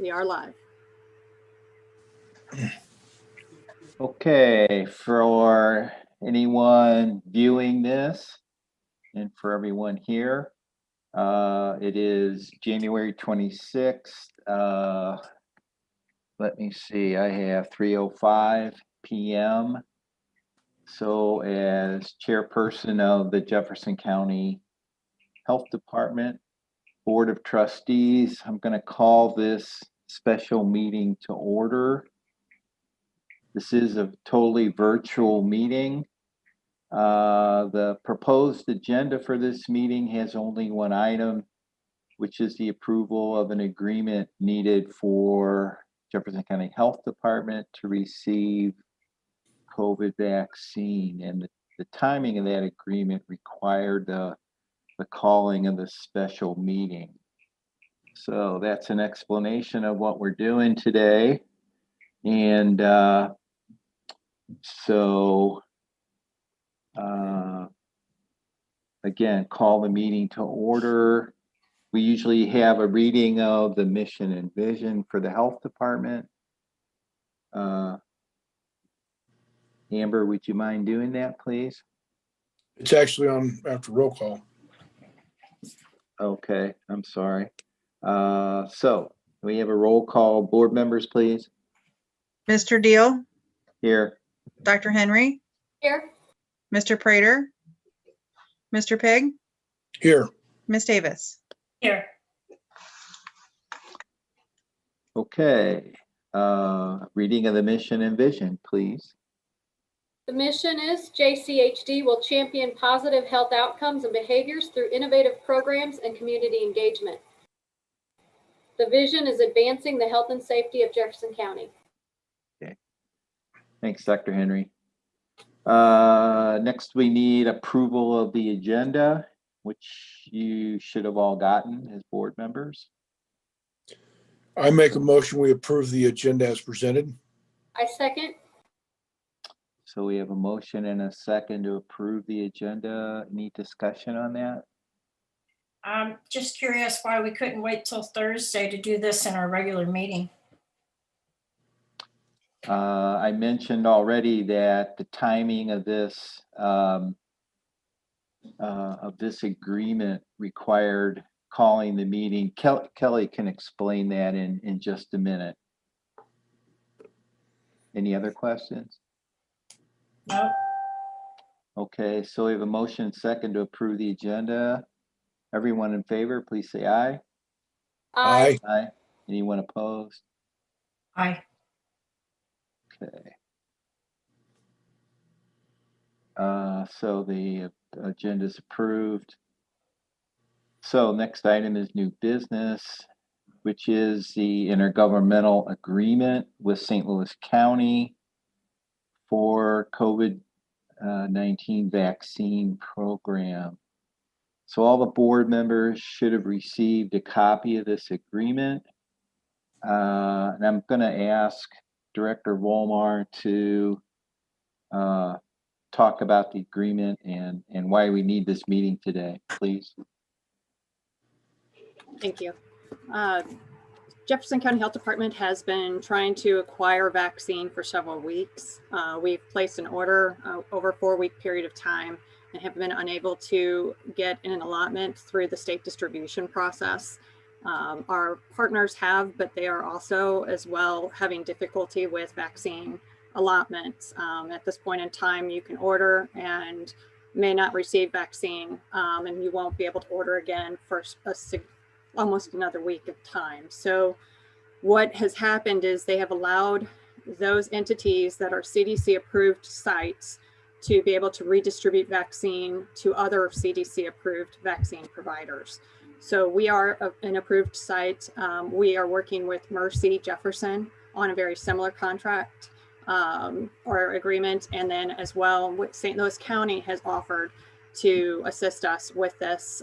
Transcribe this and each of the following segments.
We are live. Okay, for anyone viewing this and for everyone here, it is January 26th. Let me see, I have 3:05 p.m. So as chairperson of the Jefferson County Health Department Board of Trustees, I'm going to call this special meeting to order. This is a totally virtual meeting. The proposed agenda for this meeting has only one item, which is the approval of an agreement needed for Jefferson County Health Department to receive COVID vaccine. And the timing of that agreement required the calling of the special meeting. So that's an explanation of what we're doing today. And again, call the meeting to order. We usually have a reading of the mission and vision for the health department. Amber, would you mind doing that, please? It's actually on after roll call. Okay, I'm sorry. So we have a roll call. Board members, please. Mr. Deal, Here. Dr. Henry, Here. Mr. Prater, Mr. Pig, Here. Ms. Davis. Here. Okay. Reading of the mission and vision, please. The mission is JCHD will champion positive health outcomes and behaviors through innovative programs and community engagement. The vision is advancing the health and safety of Jefferson County. Okay. Thanks, Dr. Henry. Next, we need approval of the agenda, which you should have all gotten as board members. I make a motion, we approve the agenda as presented. I second. So we have a motion and a second to approve the agenda. Any discussion on that? I'm just curious why we couldn't wait till Thursday to do this in our regular meeting. I mentioned already that the timing of this agreement required calling the meeting. Kelly can explain that in just a minute. Any other questions? No. Okay, so we have a motion second to approve the agenda. Everyone in favor, please say aye. Aye. Aye. Anyone opposed? Aye. Okay. So the agenda is approved. So next item is new business, which is the intergovernmental agreement with St. Louis County for COVID-19 vaccine program. So all the board members should have received a copy of this agreement. And I'm going to ask Director Volmar to talk about the agreement and why we need this meeting today, please. Thank you. Jefferson County Health Department has been trying to acquire vaccine for several weeks. We've placed an order over a 4-week period of time and have been unable to get an allotment through the state distribution process. Our partners have, but they are also as well having difficulty with vaccine allotments. At this point in time, you can order and may not receive vaccine, and you won't be able to order again for almost another week of time. So what has happened is they have allowed those entities that are CDC approved sites to be able to redistribute vaccine to other CDC approved vaccine providers. So we are an approved site. We are working with Mercy Jefferson on a very similar contract or agreement. And then as well, what St. Louis County has offered to assist us with this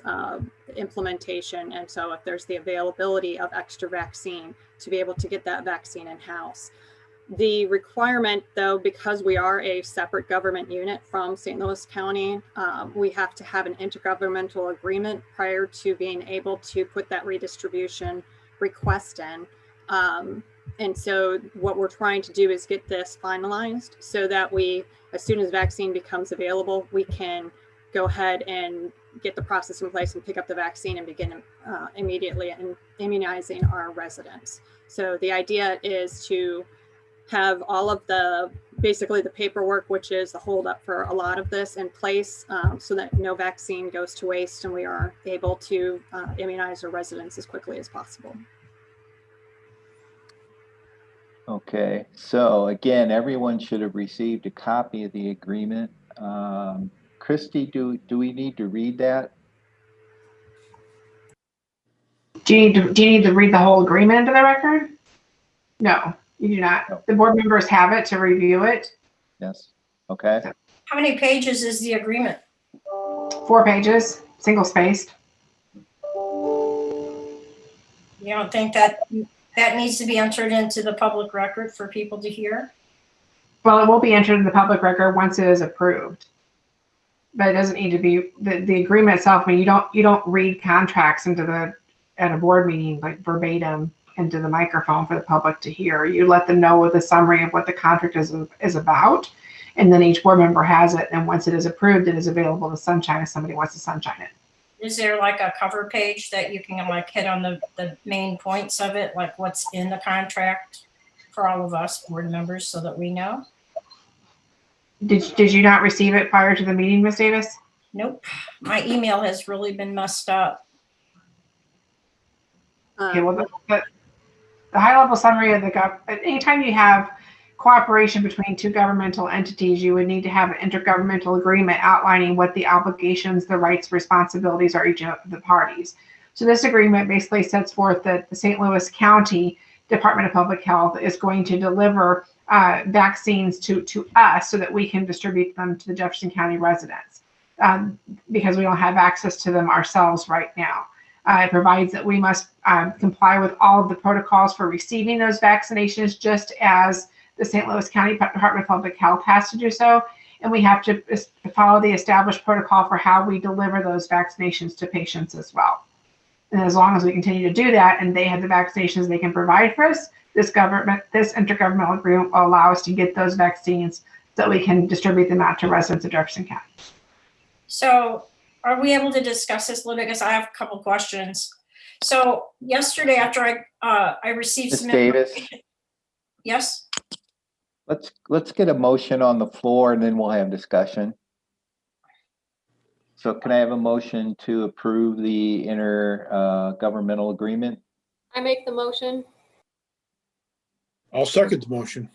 implementation. And so if there's the availability of extra vaccine to be able to get that vaccine in-house. The requirement though, because we are a separate government unit from St. Louis County, we have to have an intergovernmental agreement prior to being able to put that redistribution request in. And so what we're trying to do is get this finalized so that we, as soon as vaccine becomes available, we can go ahead and get the process in place and pick up the vaccine and begin immediately and immunizing our residents. So the idea is to have all of basically the paperwork, which is the holdup for a lot of this, in place so that no vaccine goes to waste and we are able to immunize our residents as quickly as possible. Okay, so again, everyone should have received a copy of the agreement. Christy, do we need to read that? Do you need to read the whole agreement into the record? No, you do not. No. The board members have it to review it. Yes, okay. How many pages is the agreement? 4 pages, single spaced. You don't think that needs to be entered into the public record for people to hear? Well, it will be entered in the public record once it is approved. But it doesn't need to be, the agreement itself, I mean, you don't read contracts at a board meeting, like verbatim into the microphone for the public to hear. You let them know with a summary of what the contract is about. And then each board member has it. And once it is approved, it is available to sunshine if somebody wants to sunshine it. Is there like a cover page that you can like hit on the main points of it, like what's in the contract for all of us board members so that we know? Did you not receive it prior to the meeting, Ms. Davis? Nope. My email has really been messed up. Okay, well, the high level summary of anytime you have cooperation between 2 governmental entities, you would need to have an intergovernmental agreement outlining what the obligations, the rights, responsibilities are each of the parties. So this agreement basically sets forth that the St. Louis County Department of Public Health is going to deliver vaccines to us so that we can distribute them to the Jefferson County residents because we don't have access to them ourselves right now. It provides that we must comply with all of the protocols for receiving those vaccinations, just as the St. Louis County Department of Public Health has to do so. And we have to follow the established protocol for how we deliver those vaccinations to patients as well. And as long as we continue to do that and they have the vaccinations they can provide for us, this intergovernmental agreement will allow us to get those vaccines so that we can distribute them out to residents of Jefferson County. So are we able to discuss this a little bit? Because I have a couple questions. So yesterday after I received Ms. some Davis, Yes. let's get a motion on the floor and then we'll have discussion. So can I have a motion to approve the intergovernmental agreement? I make the motion. I'll second the motion.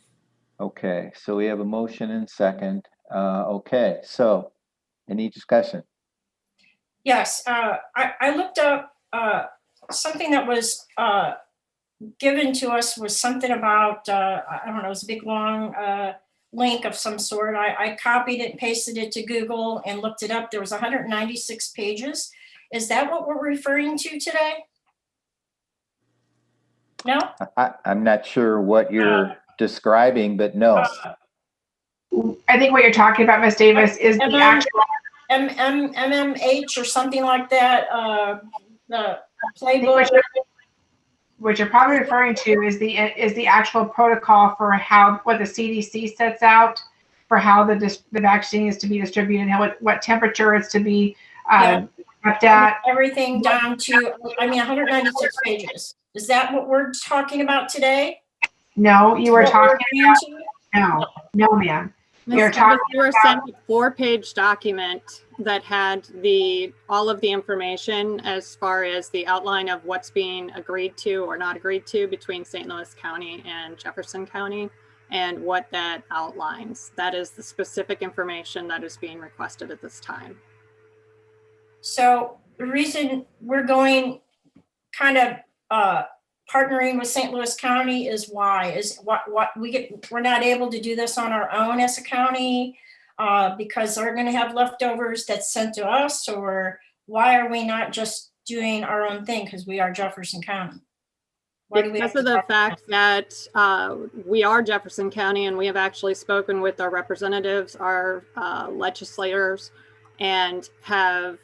Okay, so we have a motion and second. Okay, so any discussion? Yes. I looked up something that was given to us was something about, I don't know, it was a big long link of some sort. I copied it, pasted it to Google and looked it up. There was 196 pages. Is that what we're referring to today? No? I'm not sure what you're describing, but no. I think what you're talking about, Ms. Davis, is the actual MMH or something like that, the playbook. What you're probably referring to is the actual protocol for what the CDC sets out for how the vaccine is to be distributed, what temperature it's to be kept at. Everything down to, 196 pages. Is that what we're talking about today? No, you were talking about, no, ma'am. You were sent a 4-page document that had all of the information as far as the outline of what's being agreed to or not agreed to between St. Louis County and Jefferson County and what that outlines. That is the specific information that is being requested at this time. So the reason we're going kind of partnering with St. Louis County is why? Is we're not able to do this on our own as a county because they're going to have leftovers that's sent to us, or why are we not just doing our own thing because we are Jefferson County? Because of the fact that we are Jefferson County and we have actually spoken with our representatives, our legislators, and have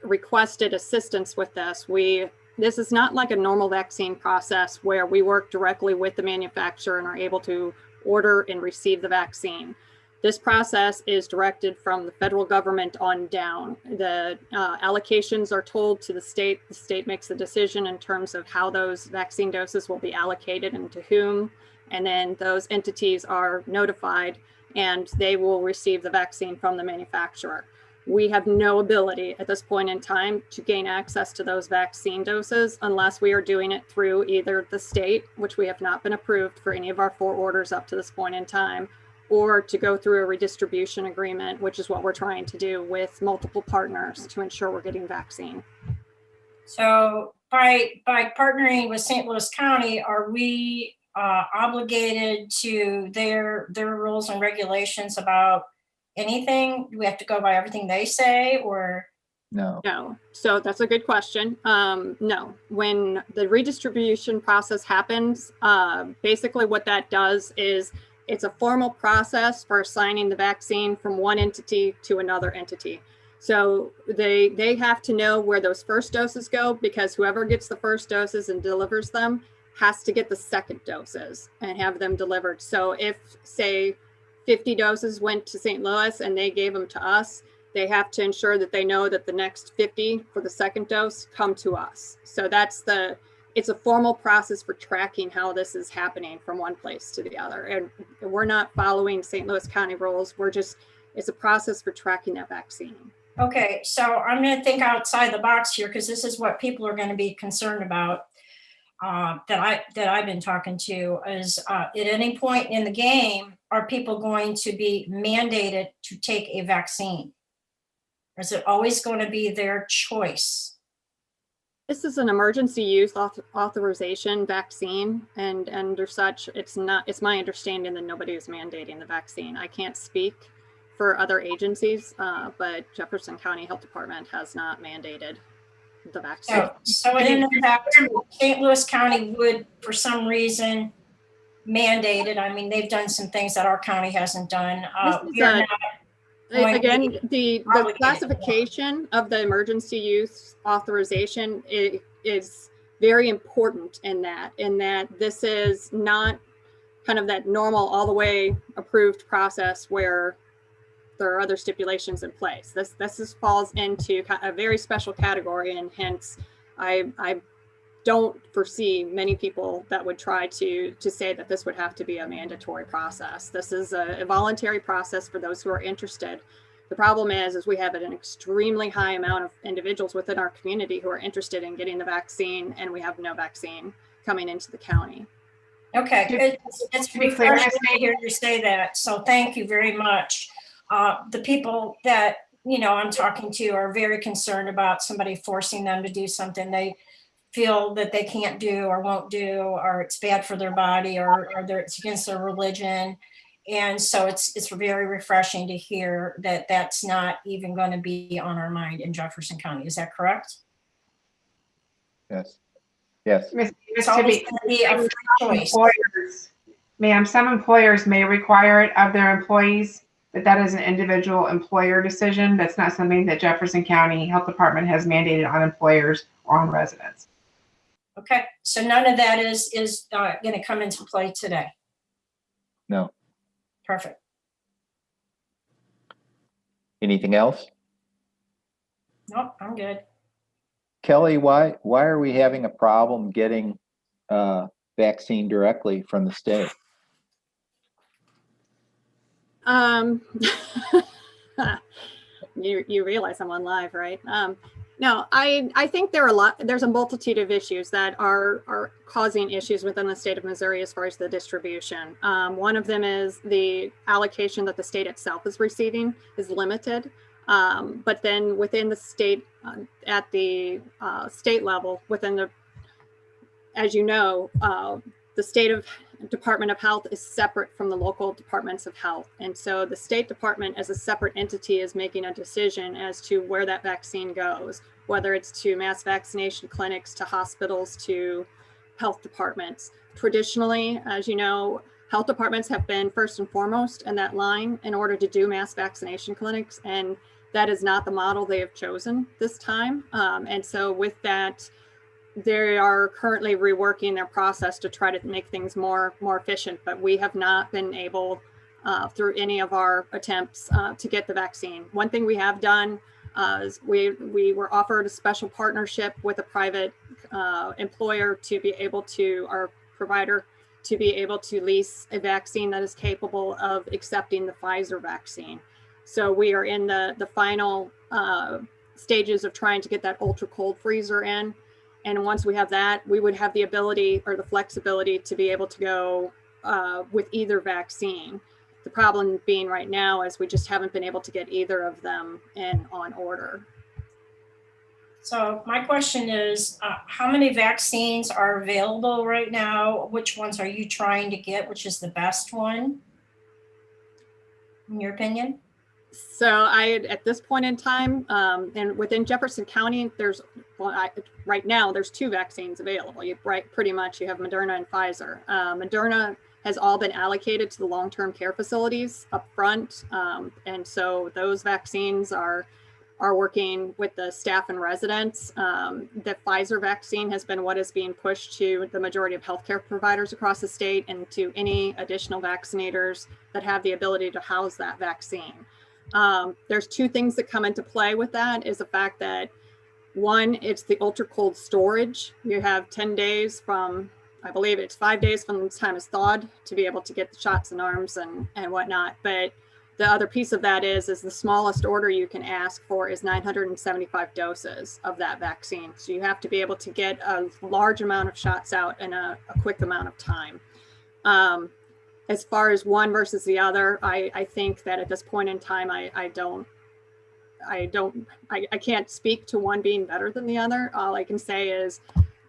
requested assistance with this. We This is not like a normal vaccine process where we work directly with the manufacturer and are able to order and receive the vaccine. This process is directed from the federal government on down. The allocations are told to the state. The state makes the decision in terms of how those vaccine doses will be allocated and to whom. And then those entities are notified and they will receive the vaccine from the manufacturer. We have no ability at this point in time to gain access to those vaccine doses unless we are doing it through either the state, which we have not been approved for any of our 4 orders up to this point in time, or to go through a redistribution agreement, which is what we're trying to do with multiple partners to ensure we're getting vaccine. So by partnering with St. Louis County, are we obligated to their rules and regulations about anything? Do we have to go by everything they say, or? No. No. So that's a good question. No. When the redistribution process happens, basically what that does is it's a formal process for assigning the vaccine from one entity to another entity. So they have to know where those first doses go, because whoever gets the first doses and delivers them has to get the second doses and have them delivered. So if, say, 50 doses went to St. Louis and they gave them to us, they have to ensure that they know that the next 50 for the second dose come to us. So it's a formal process for tracking how this is happening from one place to the other. And we're not following St. Louis County rules. It's a process for tracking that vaccine. Okay, so I'm going to think outside the box here, because this is what people are going to be concerned about. That I've been talking to is at any point in the game, are people going to be mandated to take a vaccine? Or is it always going to be their choice? This is an emergency use authorization vaccine, and under such, it's my understanding that nobody is mandating the vaccine. I can't speak for other agencies, but Jefferson County Health Department has not mandated the vaccine. So in fact, St. Louis County would, for some reason, mandate it. I mean, they've done some things that our county hasn't done. Again, the classification of the emergency use authorization is very important in that this is not kind of that normal all the way approved process where there are other stipulations in place. This falls into a very special category, and hence I don't foresee many people that would try to say that this would have to be a mandatory process. This is a voluntary process for those who are interested. The problem is we have an extremely high amount of individuals within our community who are interested in getting the vaccine, and we have no vaccine coming into the county. Okay, it's refreshing to hear you say that. So thank you very much. The people that I'm talking to are very concerned about somebody forcing them to do something they feel that they can't do or won't do, or it's bad for their body, or it's against their religion. And so it's very refreshing to hear that that's not even going to be on our mind in Jefferson County. Is that correct? Yes. It's always going to be a free choice. Ma'am, some employers may require it of their employees, but that is an individual employer decision. That's not something that Jefferson County Health Department has mandated on employers or on residents. Okay, so none of that is going to come into play today. No. Perfect. Anything else? Nope, I'm good. Kelly, why are we having a problem getting vaccine directly from the state? You realize I'm on live, right? No, I think there's a multitude of issues that are causing issues within the state of Missouri as far as the distribution. One of them is the allocation that the state itself is receiving is limited. But then within the state, at the state level, as you know, the state of Department of Health is separate from the local departments of health. And so the state department as a separate entity is making a decision as to where that vaccine goes, whether it's to mass vaccination clinics, to hospitals, to health departments. Traditionally, as you know, health departments have been first and foremost in that line in order to do mass vaccination clinics. And that is not the model they have chosen this time. And so with that, they are currently reworking their process to try to make things more efficient, but we have not been able through any of our attempts to get the vaccine. One thing we have done is we were offered a special partnership with a private employer to be able to, our provider, to be able to lease a vaccine that is capable of accepting the Pfizer vaccine. So we are in the final stages of trying to get that ultra cold freezer in. And once we have that, we would have the ability or the flexibility to be able to go with either vaccine. The problem being right now is we just haven't been able to get either of them in on order. So my question is, how many vaccines are available right now? Which ones are you trying to get? Which is the best one, in your opinion? So at this point in time, and within Jefferson County, right now there's 2 vaccines available. Pretty much you have Moderna and Pfizer. Moderna has all been allocated to the long-term care facilities up front. And so those vaccines are working with the staff and residents. The Pfizer vaccine has been what is being pushed to the majority of healthcare providers across the state and to any additional vaccinators that have the ability to house that vaccine. There's 2 things that come into play with that is the fact that one, it's the ultra cold storage. You have 10 days from, I believe it's 5 days from the time it's thawed to be able to get the shots in arms and whatnot. But the other piece of that is the smallest order you can ask for is 975 doses of that vaccine. So you have to be able to get a large amount of shots out in a quick amount of time. As far as one versus the other, I think that at this point in time, I can't speak to one being better than the other. All I can say is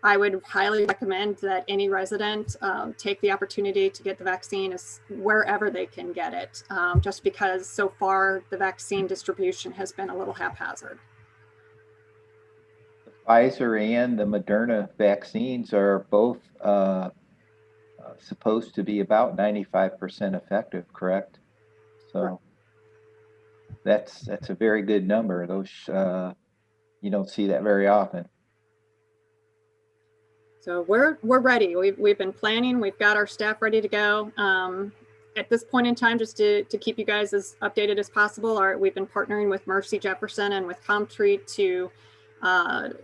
I would highly recommend that any resident take the opportunity to get the vaccine wherever they can get it, just because so far the vaccine distribution has been a little haphazard. The Pfizer and the Moderna vaccines are both supposed to be about 95% effective, correct? So that's a very good number. Those you don't see that very often. So we're ready. We've been planning. We've got our staff ready to go. At this point in time, just to keep you guys as updated as possible, we've been partnering with Mercy Jefferson and with ComTreat to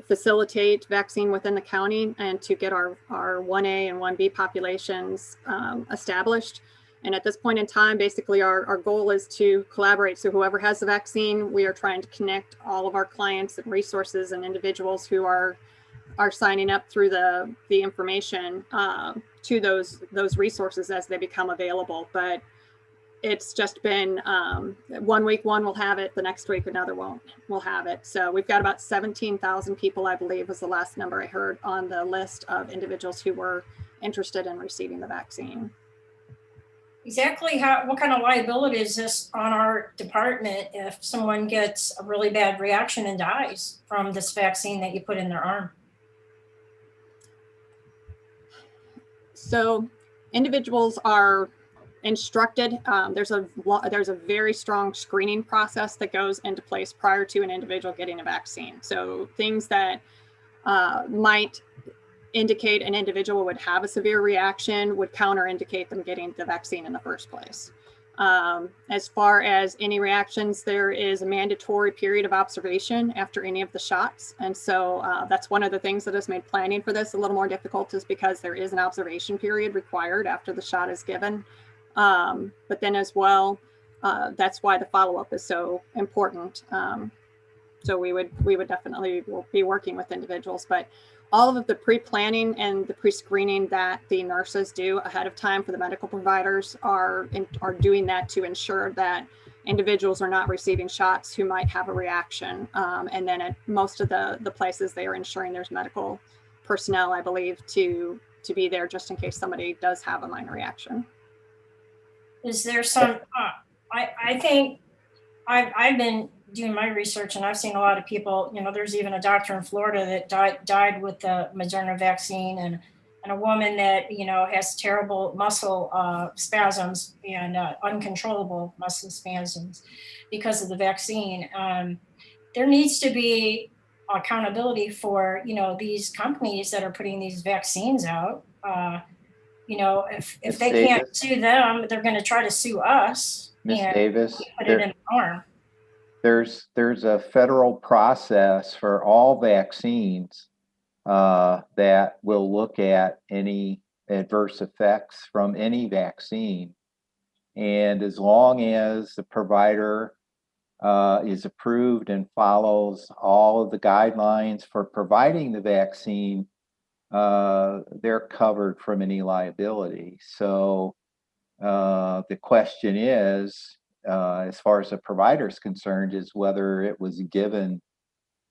facilitate vaccine within the county and to get our 1A and 1B populations established. And at this point in time, basically our goal is to collaborate. So whoever has the vaccine, we are trying to connect all of our clients and resources and individuals who are signing up through the information to those resources as they become available. But it's just been 1 week one will have it, the next week another will have it. So we've got about 17,000 people, I believe was the last number I heard, on the list of individuals who were interested in receiving the vaccine. Exactly what kind of liability is this on our department if someone gets a really bad reaction and dies from this vaccine that you put in their arm? So individuals are instructed. There's a very strong screening process that goes into place prior to an individual getting a vaccine. So things that might indicate an individual would have a severe reaction would counter-indicate them getting the vaccine in the first place. As far as any reactions, there is a mandatory period of observation after any of the shots. And so that's one of the things that has made planning for this a little more difficult, is because there is an observation period required after the shot is given. But then as well, that's why the follow-up is so important. So we would definitely be working with individuals, but all of the pre-planning and the pre-screening that the nurses do ahead of time for the medical providers are doing that to ensure that individuals are not receiving shots who might have a reaction. And then at most of the places, they are ensuring there's medical personnel, I believe, to be there just in case somebody does have a minor reaction. Is there some, I think I've been doing my research and I've seen a lot of people, there's even a doctor in Florida that died with the Moderna vaccine, and a woman that, has terrible muscle spasms and uncontrollable muscle spasms because of the vaccine. There needs to be accountability for, these companies that are putting these vaccines out. If Ms. they can't Davis? sue them, they're going to try to sue us. Ms. and Davis, Put it in harm. there's a federal process for all vaccines that will look at any adverse effects from any vaccine. And as long as the provider is approved and follows all of the guidelines for providing the vaccine, they're covered from any liability. So the question is, as far as the provider is concerned, is whether it was given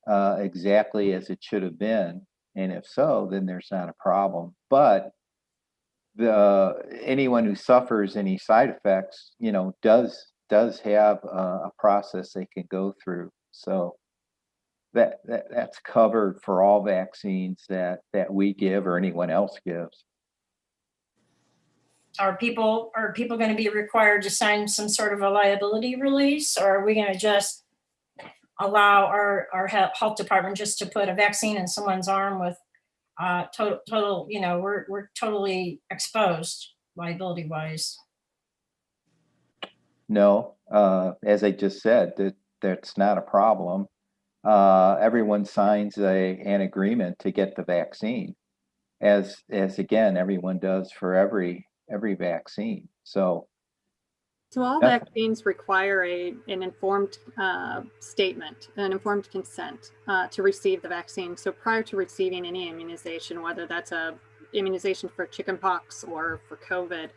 exactly as it should have been. And if so, then there's not a problem. But anyone who suffers any side effects, does have a process they can go through. So that's covered for all vaccines that we give or anyone else gives. Are people going to be required to sign some sort of a liability release, or are we going to just allow our health department just to put a vaccine in someone's arm with total, we're totally exposed liability wise? No, as I just said, that's not a problem. Everyone signs an agreement to get the vaccine, as again, everyone does for every vaccine. So all vaccines require an informed statement, an informed consent to receive the vaccine. So prior to receiving any immunization, whether that's a immunization for chickenpox or for COVID,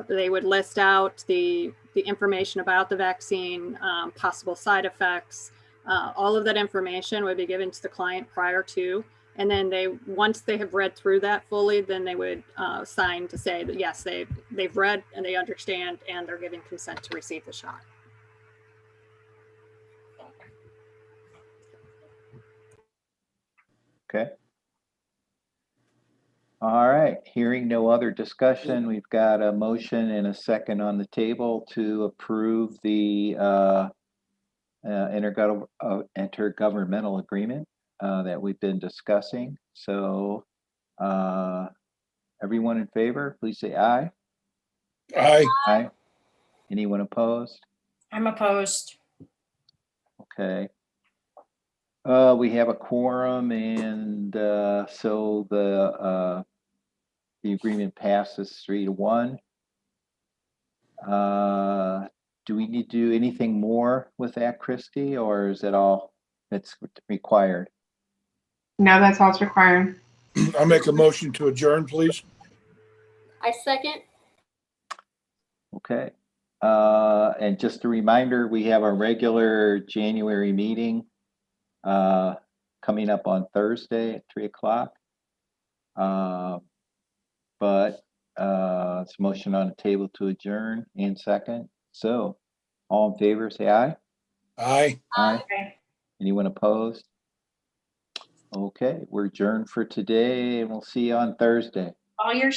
they would list out the information about the vaccine, possible side effects. All of that information would be given to the client prior to, and then once they have read through that fully, then they would sign to say that yes, they've read and they understand and they're giving consent to receive the shot. okay. All right, hearing no other discussion, we've got a motion and a second on the table to approve the intergovernmental agreement that we've been discussing. So everyone in favor, please say aye. Aye. Aye. Anyone opposed? I'm opposed. Okay. We have a quorum, and so the agreement passes 3-1. Do we need to do anything more with that, Christy, or is it all that's required? No, that's all that's required. I make a motion to adjourn, please. I second. Okay. And just a reminder, we have our regular January meeting coming up on Thursday at 3:00. But it's a motion on the table to adjourn and second. So all in favor, say aye. Aye. Aye. Okay. Anyone opposed? Okay, we're adjourned for today, and we'll see you on Thursday. All your